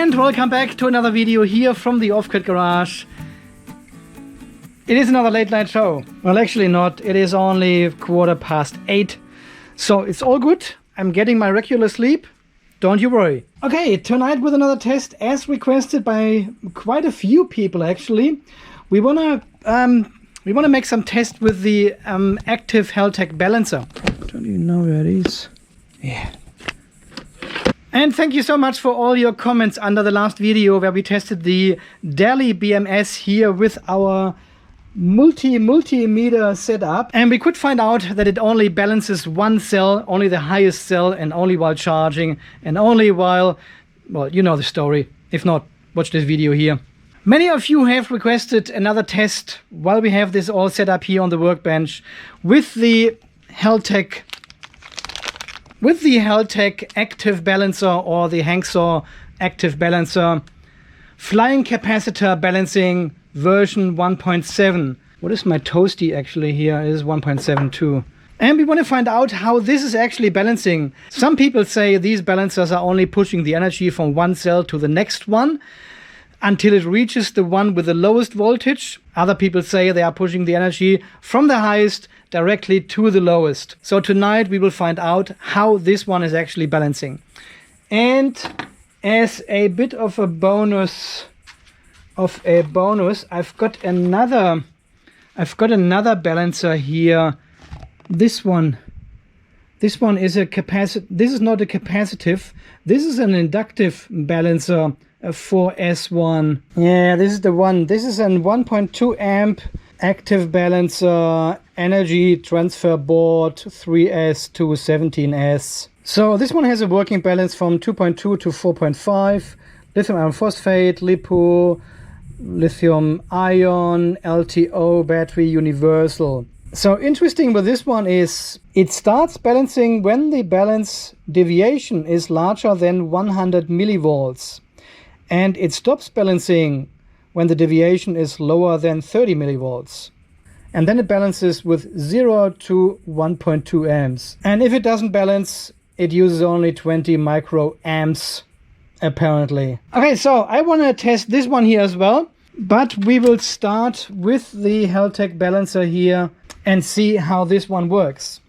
And welcome back to another video here from the Off-Grid Garage. It is another late night show. Well, actually not. It is only 8:15. So it's all good. I'm getting my regular sleep. Don't you worry. Okay, tonight with another test as requested by quite a few people actually. We wanna make some tests with the active Haltech balancer. Don't even know where it is. Yeah. And thank you so much for all your comments under the last video where we tested the Delhi BMS here with our multimeter setup, and we could find out that it only balances one cell, only the highest cell, and only while charging, and only while, well, you know the story. If not, watch this video here. Many of you have requested another test while we have this all set up here on the workbench with the Haltech active balancer, or the Hankzor active balancer, flying capacitor balancing version 1.7. What is my toasty actually here? It is 1.72. And we want to find out how this is actually balancing. Some people say these balancers are only pushing the energy from one cell to the next one until it reaches the one with the lowest voltage. Other people say they are pushing the energy from the highest directly to the lowest. So tonight we will find out how this one is actually balancing. And as a bit of a bonus, I've got another balancer here. This one is a capacitive. This is not a capacitive. This is an inductive balancer for S1. Yeah, this is the one. This is an 1.2 amp active balancer energy transfer board 3S to 17S. So this one has a working balance from 2.2 to 4.5. Lithium iron phosphate, LiPo, lithium ion, LTO, battery universal. So interesting with this one is it starts balancing when the balance deviation is larger than 100 millivolts. And it stops balancing when the deviation is lower than 30 millivolts. And then it balances with 0 to 1.2 amps. And if it doesn't balance, it uses only 20 microamps, apparently. Okay, so I want to test this one here as well. But we will start with the Haltech balancer here and see how this one works.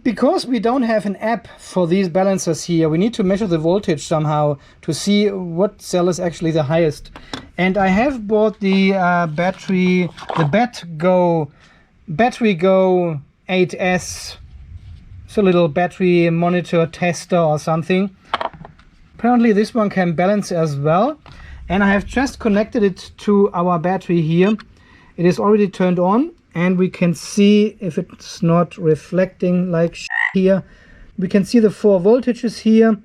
Because we don't have an app for these balancers here, we need to measure the voltage somehow to see what cell is actually the highest. And I have bought the battery, the Battery Go 8S. It's a little battery monitor tester or something. Apparently this one can balance as well. And I have just connected it to our battery here. It is already turned on. And we can see, if it's not reflecting like here, we can see the 4 voltages here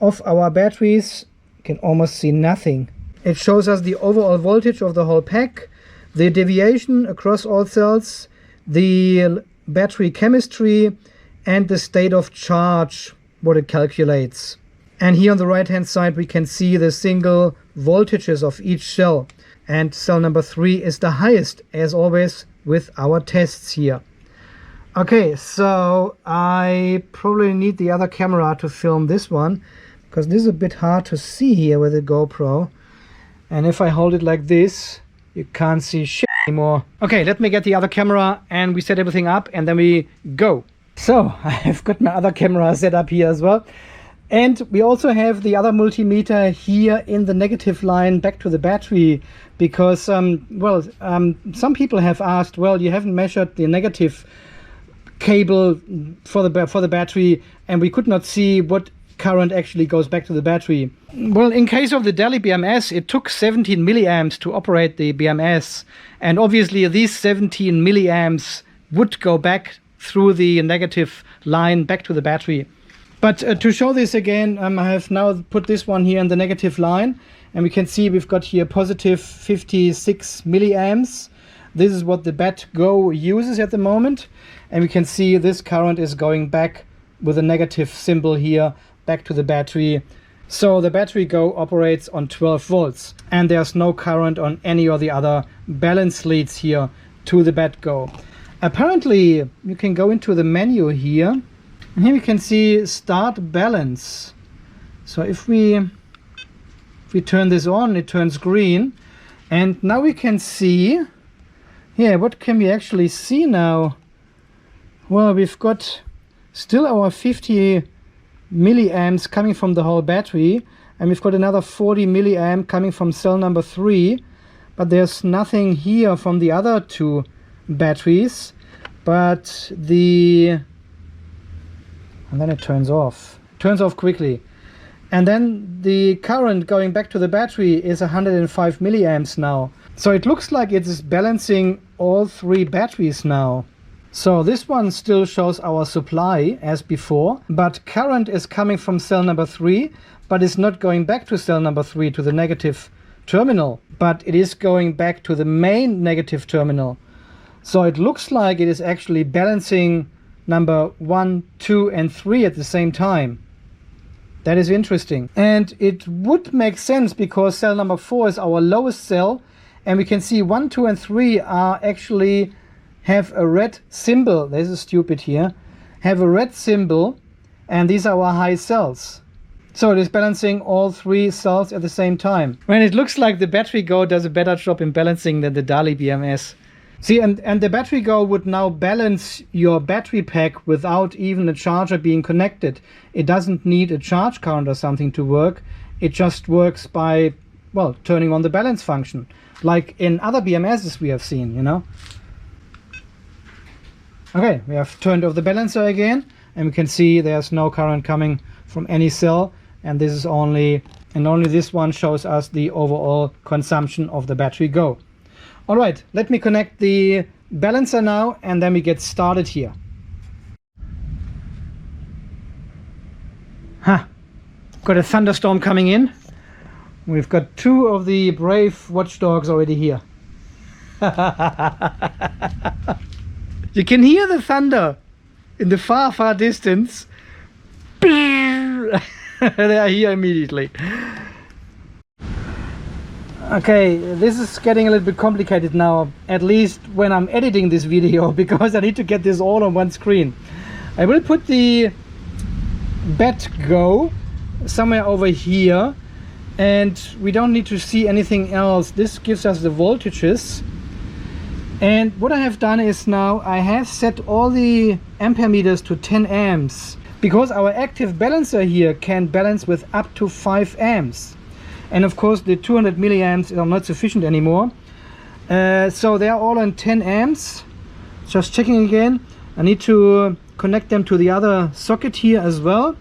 of our batteries. You can almost see nothing. It shows us the overall voltage of the whole pack, the deviation across all cells, the battery chemistry, and the state of charge, what it calculates. And here on the right hand side we can see the single voltages of each cell. And cell number 3 is the highest, as always, with our tests here. Okay, so I probably need the other camera to film this one, because this is a bit hard to see here with the GoPro. And if I hold it like this, you can't see shit anymore. Okay, let me get the other camera and we set everything up and then we go. So I've got my other camera set up here as well. And we also have the other multimeter here in the negative line back to the battery, because some people have asked, well, you haven't measured the negative cable for the battery, and we could not see what current actually goes back to the battery. Well, in case of the Delhi BMS, it took 17 milliamps to operate the BMS, and obviously these 17 milliamps would go back through the negative line back to the battery. But to show this again, I have now put this one here in the negative line, and we can see we've got here positive 56 milliamps. This is what the Bat Go uses at the moment, and we can see this current is going back with a negative symbol here back to the battery. So the Battery Go operates on 12 volts, and there's no current on any of the other balance leads here to the Bat Go. Apparently you can go into the menu here, and here we can see start balance. So if we If we turn this on, it turns green. And now we can see, yeah, what can we actually see now? Well, we've got still our 50 milliamps coming from the whole battery, and we've got another 40 milliamp coming from cell number 3, but there's nothing here from the other two batteries. But and then it turns off. Turns off quickly. And then the current going back to the battery is 105 milliamps now. So it looks like it is balancing all three batteries now. So this one still shows our supply as before, but current is coming from cell number 3, but it's not going back to cell number 3, to the negative terminal, but it is going back to the main negative terminal. So it looks like it is actually balancing number 1, 2 and 3 at the same time. That is interesting. And it would make sense because cell number 4 is our lowest cell, and we can see 1, 2 and 3 are actually have a red symbol. This is stupid here. Have a red symbol, and these are our high cells. So it is balancing all three cells at the same time. When it looks like the battery go does a better job in balancing than the DALI BMS. See, and the battery go would now balance your battery pack without even a charger being connected. It doesn't need a charge current or something to work. It just works by, well, turning on the balance function, like in other BMSs we have seen, you know. Okay, we have turned off the balancer again, and we can see there's no current coming from any cell, and this is only this one shows us the overall consumption of the battery go. All right, let me connect the balancer now, and then we get started here. Got a thunderstorm coming in. We've got two of the brave watchdogs already here. You can hear the thunder in the far, far distance. They are here immediately. Okay, this is getting a little bit complicated now, at least when I'm editing this video, because I need to get this all on one screen. I will put the bat go somewhere over here, and we don't need to see anything else. This gives us the voltages. And what I have done is now I have set all the ampere meters to 10 amps, because our active balancer here can balance with up to 5 amps. And of course the 200 milliamps are not sufficient anymore. So they are all on 10 amps. Just checking again. I need to connect them to the other socket here as well.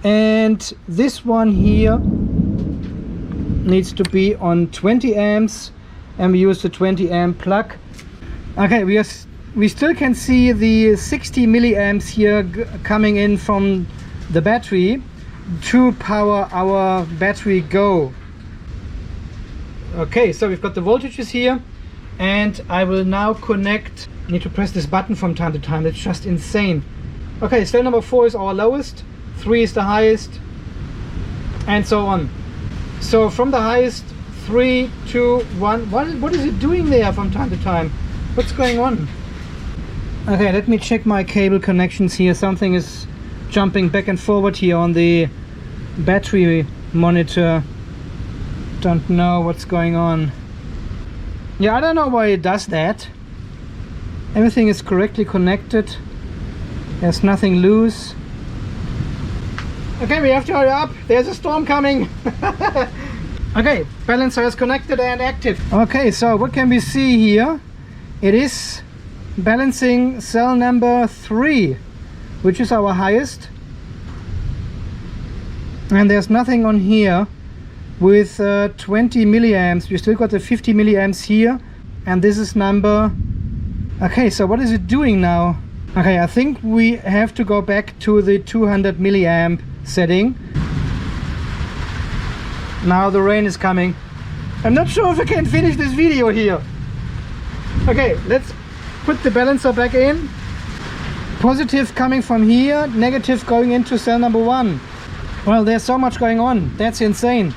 And this one here needs to be on 20 amps. And we use the 20 amp plug. Okay, we still can see the 60 milliamps here coming in from the battery to power our battery go. Okay, so we've got the voltages here, and I will now connect. I need to press this button from time to time. It's just insane. Okay, cell number 4 is our lowest, 3 is the highest, and so on. So from the highest, 3, 2, 1. What is it doing there from time to time? What's going on? Okay, let me check my cable connections here. Something is jumping back and forward here on the battery monitor. Don't know what's going on. Yeah, I don't know why it does that. Everything is correctly connected. There's nothing loose. Okay, we have to hurry up. There's a storm coming. Okay, balancer is connected and active. Okay, so what can we see here? It is balancing cell number 3, which is our highest. And there's nothing on here with 20 milliamps. We still got the 50 milliamps here, and this is number. Okay, so what is it doing now? Okay, I think we have to go back to the 200 milliamp setting. Now the rain is coming. I'm not sure if I can finish this video here. Okay, let's put the balancer back in. Positive coming from here, negative going into cell number 1. Well, there's so much going on. That's insane.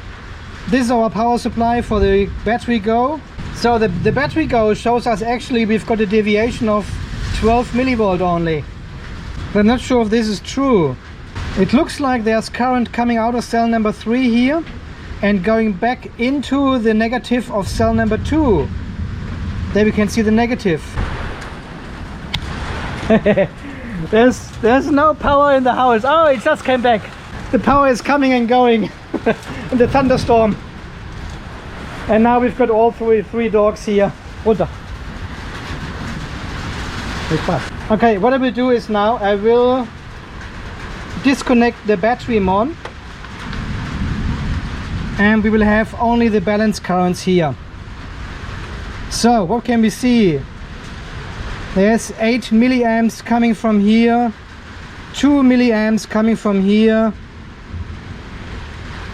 This is our power supply for the battery go. So the battery go shows us actually we've got a deviation of 12 millivolt only. But I'm not sure if this is true. It looks like there's current coming out of cell number 3 here. and going back into the negative of cell number 2. There we can see the negative. There's no power in the house. Oh, it just came back. The power is coming and going in the thunderstorm. And now we've got all three dogs here. Runter. Okay, what I will do is now I will disconnect the battery mon, and we will have only the balance currents here. So what can we see? There's 8 milliamps coming from here, 2 milliamps coming from here,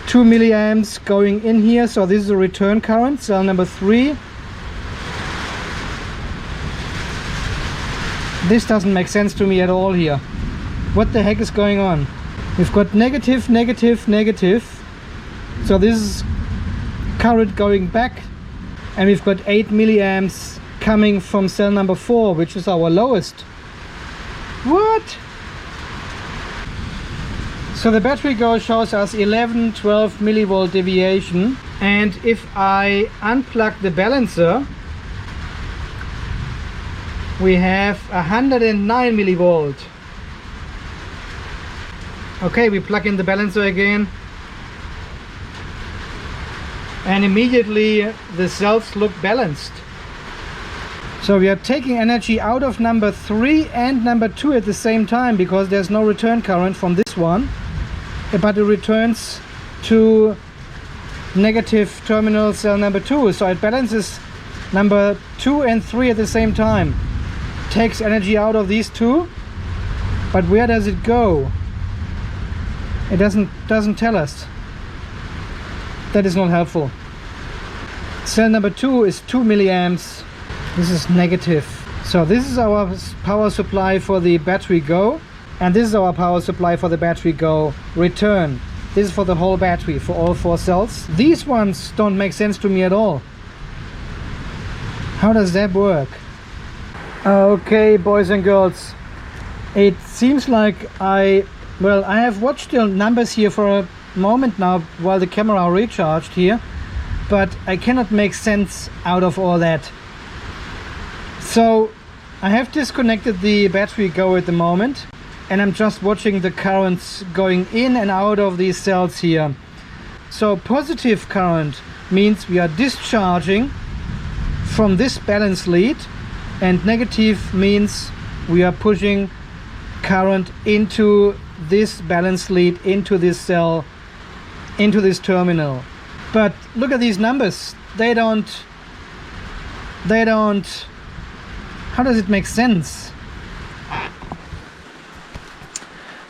2 milliamps going in here. So this is a return current, cell number 3. This doesn't make sense to me at all here. What the heck is going on? We've got negative, negative, negative. So this is current going back, and we've got 8 milliamps coming from cell number 4, which is our lowest. What? So the battery go shows us 11, 12 millivolt deviation, and if I unplug the balancer, we have 109 millivolt. Okay, we plug in the balancer again, and immediately the cells look balanced. So we are taking energy out of number 3 and number 2 at the same time, because there's no return current from this one, but it returns to negative terminal cell number 2. So it balances number 2 and 3 at the same time. Takes energy out of these two, but where does it go? It doesn't tell us. That is not helpful. Cell number 2 is 2 milliamps. This is negative. So this is our power supply for the battery go, and this is our power supply for the battery go return. This is for the whole battery, for all 4 cells. These ones don't make sense to me at all. How does that work? Okay, boys and girls, it seems like I have watched the numbers here for a moment now while the camera recharged here, but I cannot make sense out of all that. So I have disconnected the battery go at the moment, and I'm just watching the currents going in and out of these cells here. So positive current means we are discharging from this balance lead, and negative means we are pushing current into this balance lead, into this cell, into this terminal. But look at these numbers. They don't, how does it make sense?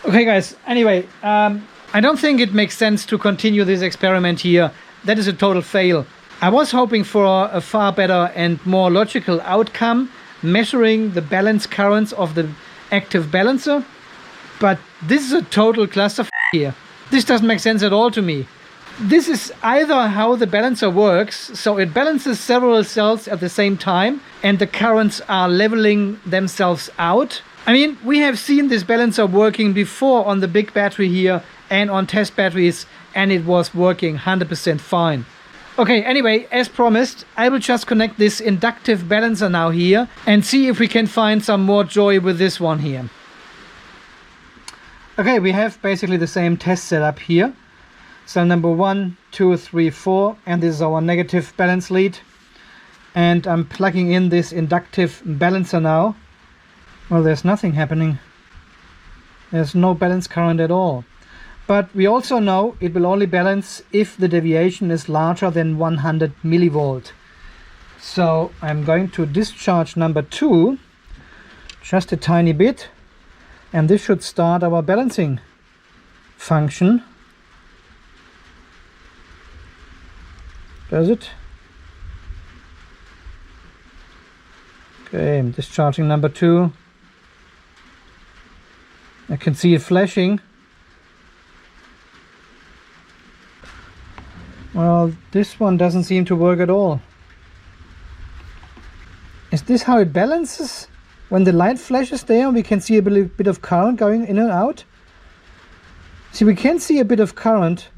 Okay guys, anyway, I don't think it makes sense to continue this experiment here. That is a total fail. I was hoping for a far better and more logical outcome, measuring the balance currents of the active balancer, but this is a total cluster here. This doesn't make sense at all to me. This is either how the balancer works, so it balances several cells at the same time and the currents are leveling themselves out. I mean, we have seen this balancer working before on the big battery here and on test batteries, and it was working 100% fine. Okay, anyway, as promised, I will just connect this inductive balancer now here and see if we can find some more joy with this one here. Okay, we have basically the same test setup here. Cell number 1, 2, 3, 4, and this is our negative balance lead. And I'm plugging in this inductive balancer now. Well, there's nothing happening. There's no balance current at all. But we also know it will only balance if the deviation is larger than 100 millivolt. So I'm going to discharge number 2, just a tiny bit, and this should start our balancing function. Does it? Okay, I'm discharging number 2. I can see it flashing. Well, this one doesn't seem to work at all. Is this how it balances? When the light flashes there, we can see a bit of current going in and out. See, we can see a bit of current,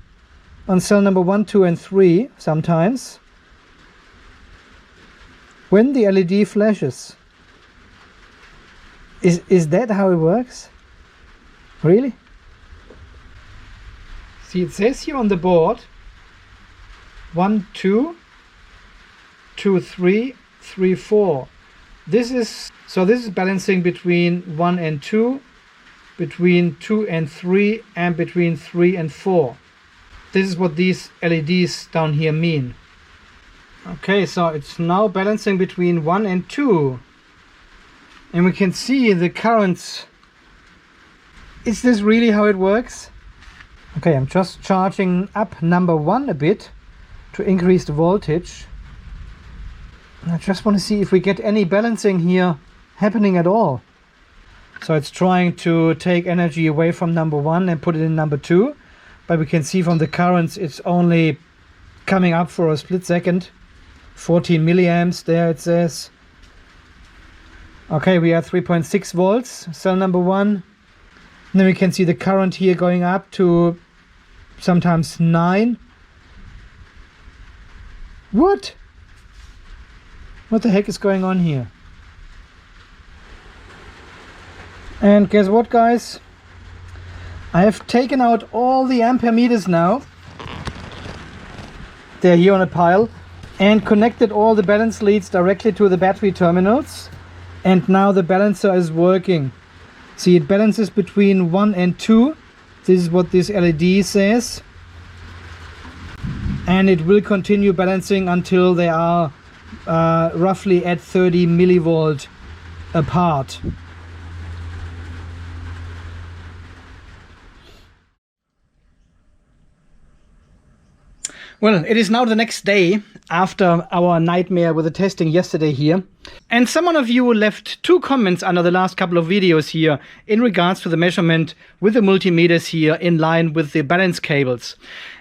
on cell number 1, 2 and 3 sometimes when the LED flashes. Is that how it works? Really? See, it says here on the board 1, 2, 2, 3, 3, 4. This is balancing between 1 and 2, between 2 and 3, and between 3 and 4. This is what these LEDs down here mean. Okay, so it's now balancing between 1 and 2. And we can see the currents. Is this really how it works? Okay, I'm just charging up number 1 a bit to increase the voltage. I just want to see if we get any balancing here happening at all. So it's trying to take energy away from number 1 and put it in number 2. But we can see from the currents it's only coming up for a split second. 14 milliamps there it says. Okay, we are 3.6 volts, cell number 1. And then we can see the current here going up to sometimes 9. What? What the heck is going on here? And guess what, guys? I have taken out all the ampere meters now. They're here on a pile. And connected all the balance leads directly to the battery terminals. And now the balancer is working. See, it balances between 1 and 2. This is what this LED says. And it will continue balancing until they are roughly at 30 millivolt apart. Well, it is now the next day after our nightmare with the testing yesterday here. And someone of you left 2 comments under the last couple of videos here in regards to the measurement with the multimeters here in line with the balance cables.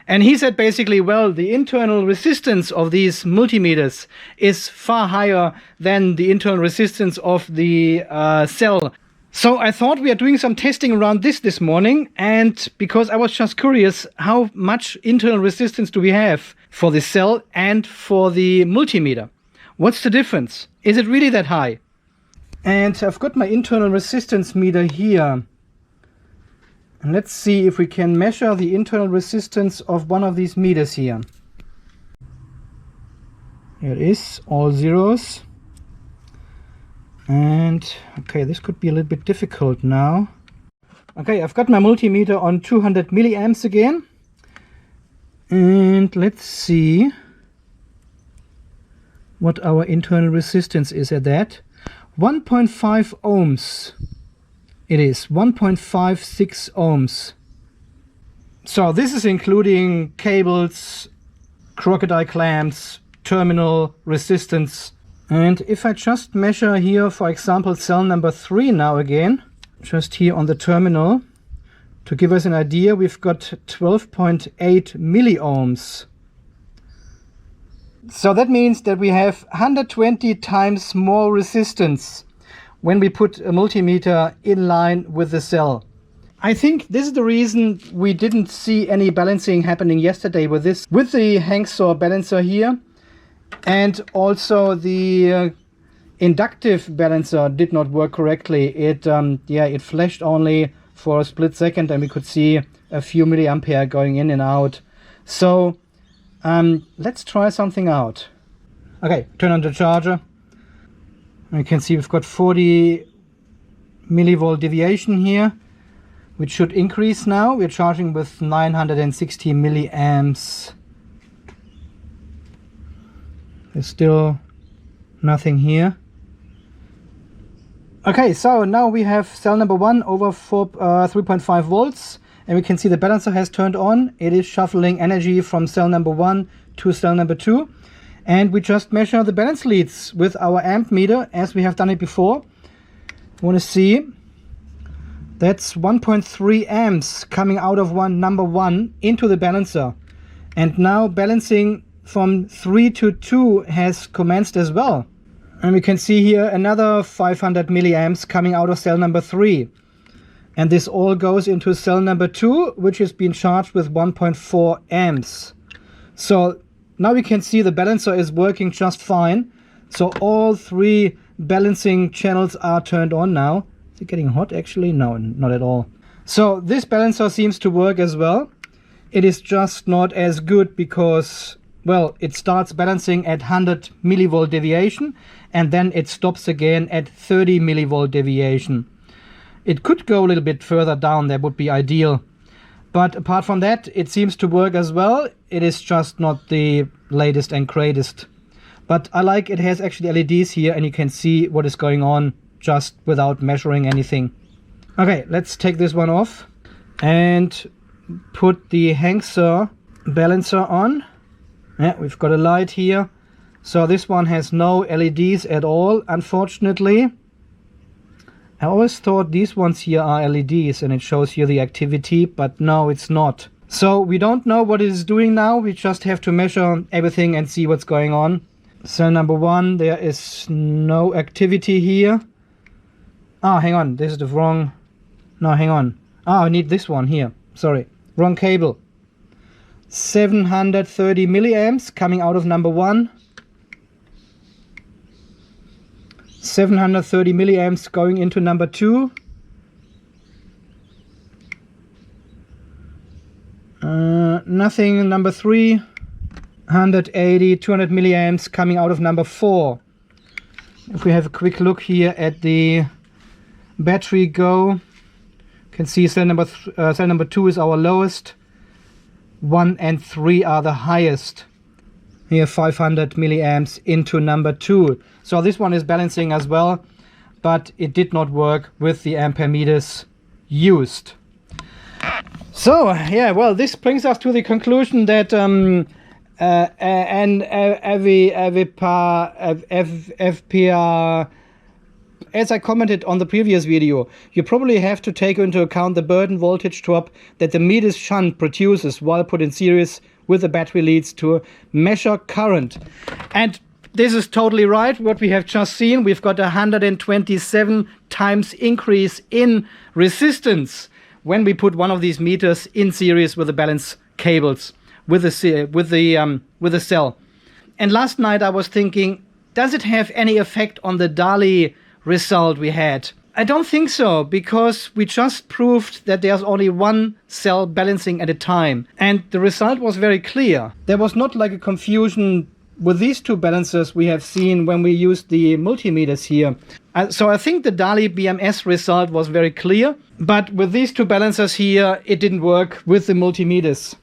And he said basically, well, the internal resistance of these multimeters is far higher than the internal resistance of the cell. So I thought we are doing some testing around this morning, and because I was just curious, how much internal resistance do we have for the cell and for the multimeter? What's the difference? Is it really that high? And I've got my internal resistance meter here. And let's see if we can measure the internal resistance of one of these meters here. Here it is, all zeros. And okay, this could be a little bit difficult now. Okay, I've got my multimeter on 200 milliamps again. And let's see what our internal resistance is at that. 1.5 ohms. It is 1.56 ohms. So this is including cables, crocodile clamps, terminal resistance. And if I just measure here, for example, cell number 3 now again, just here on the terminal, to give us an idea, we've got 12.8 milliohms. So that means that we have 120 times more resistance when we put a multimeter in line with the cell. I think this is the reason we didn't see any balancing happening yesterday with the Hankzor balancer here. And also the inductive balancer did not work correctly. It flashed only for a split second, and we could see a few milliampere going in and out. So let's try something out. Okay, turn on the charger. You can see we've got 40 millivolt deviation here, which should increase now. We're charging with 960 milliamps. There's still nothing here. Okay, so now we have cell number 1 over 3.5 volts, and we can see the balancer has turned on. It is shuffling energy from cell number 1 to cell number 2. And we just measure the balance leads with our amp meter as we have done it before. You want to see that's 1.3 amps coming out of number 1 into the balancer. And now balancing from 3 to 2 has commenced as well. And we can see here another 500 milliamps coming out of cell number 3. And this all goes into cell number 2, which is being charged with 1.4 amps. So now we can see the balancer is working just fine. So all 3 balancing channels are turned on now. Is it getting hot actually? No, not at all. So this balancer seems to work as well. It is just not as good because, well, it starts balancing at 100 millivolt deviation and then it stops again at 30 millivolt deviation. It could go a little bit further down, that would be ideal. But apart from that, it seems to work as well. It is just not the latest and greatest. But I like it has actually LEDs here and you can see what is going on just without measuring anything. Okay, let's take this one off and put the Hankzor balancer on. Yeah, we've got a light here. So this one has no LEDs at all, unfortunately. I always thought these ones here are LEDs and it shows here the activity, but no, it's not. So we don't know what it is doing now. We just have to measure everything and see what's going on. Cell number 1, there is no activity here. Ah, hang on, this is the wrong... No, hang on. Ah, I need this one here. Sorry, wrong cable. 730 milliamps coming out of number 1. 730 milliamps going into number 2. Nothing in number 3. 180, 200 milliamps coming out of number 4. If we have a quick look here at the battery go, you can see cell number 2 is our lowest. 1 and 3 are the highest. Here 500 milliamps into number 2. So this one is balancing as well, but it did not work with the ampere meters used. So yeah, well, this brings us to the conclusion that FPR, as I commented on the previous video, you probably have to take into account the burden voltage drop that the meters shunt produces while put in series with the battery leads to measure current. And this is totally right, what we have just seen. We've got 127 times increase in resistance when we put one of these meters in series with the balance cables with the cell. And last night I was thinking, does it have any effect on the DALI result we had? I don't think so, because we just proved that there's only one cell balancing at a time. And the result was very clear. There was not like a confusion with these 2 balancers we have seen when we used the multimeters here. So I think the DALI BMS result was very clear. But with these 2 balancers here, it didn't work with the multimeters.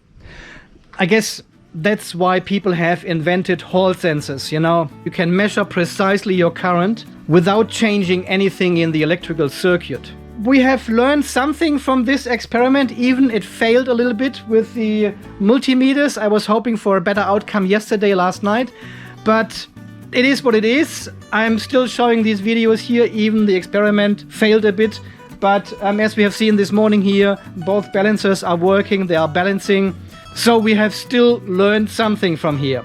I guess that's why people have invented Hall sensors, you know. You can measure precisely your current without changing anything in the electrical circuit. We have learned something from this experiment, even it failed a little bit with the multimeters. I was hoping for a better outcome last night, but it is what it is. I'm still showing these videos here, even the experiment failed a bit. But as we have seen this morning here, both balancers are working, they are balancing. So we have still learned something from here.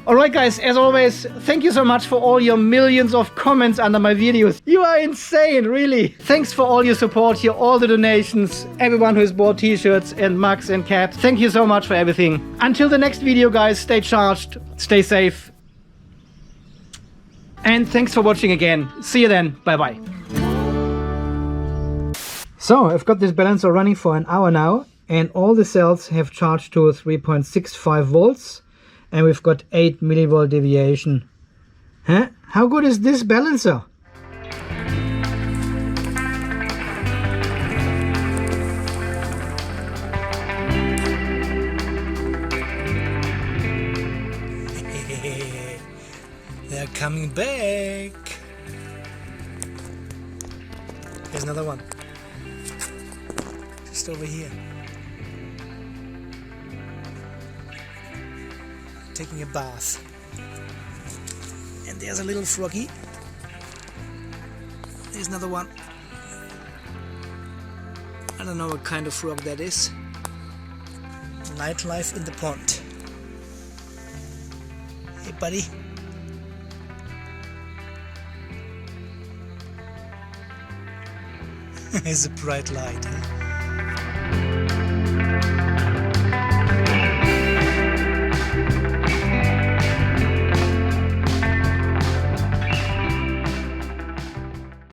Alright guys, as always, thank you so much for all your millions of comments under my videos. You are insane, really. Thanks for all your support here, all the donations, everyone who has bought t-shirts and mugs and caps. Thank you so much for everything. Until the next video guys, stay charged, stay safe. And thanks for watching again. See you then, bye bye. So, I've got this balancer running for an hour now. And all the cells have charged to 3.65 volts. And we've got 8 millivolt deviation. Huh? How good is this balancer? They're coming back. There's another one. Just over here. Taking a bath. And there's a little froggy. There's another one. I don't know what kind of frog that is. Nightlife in the pond. Hey buddy. is a bright light. Huh?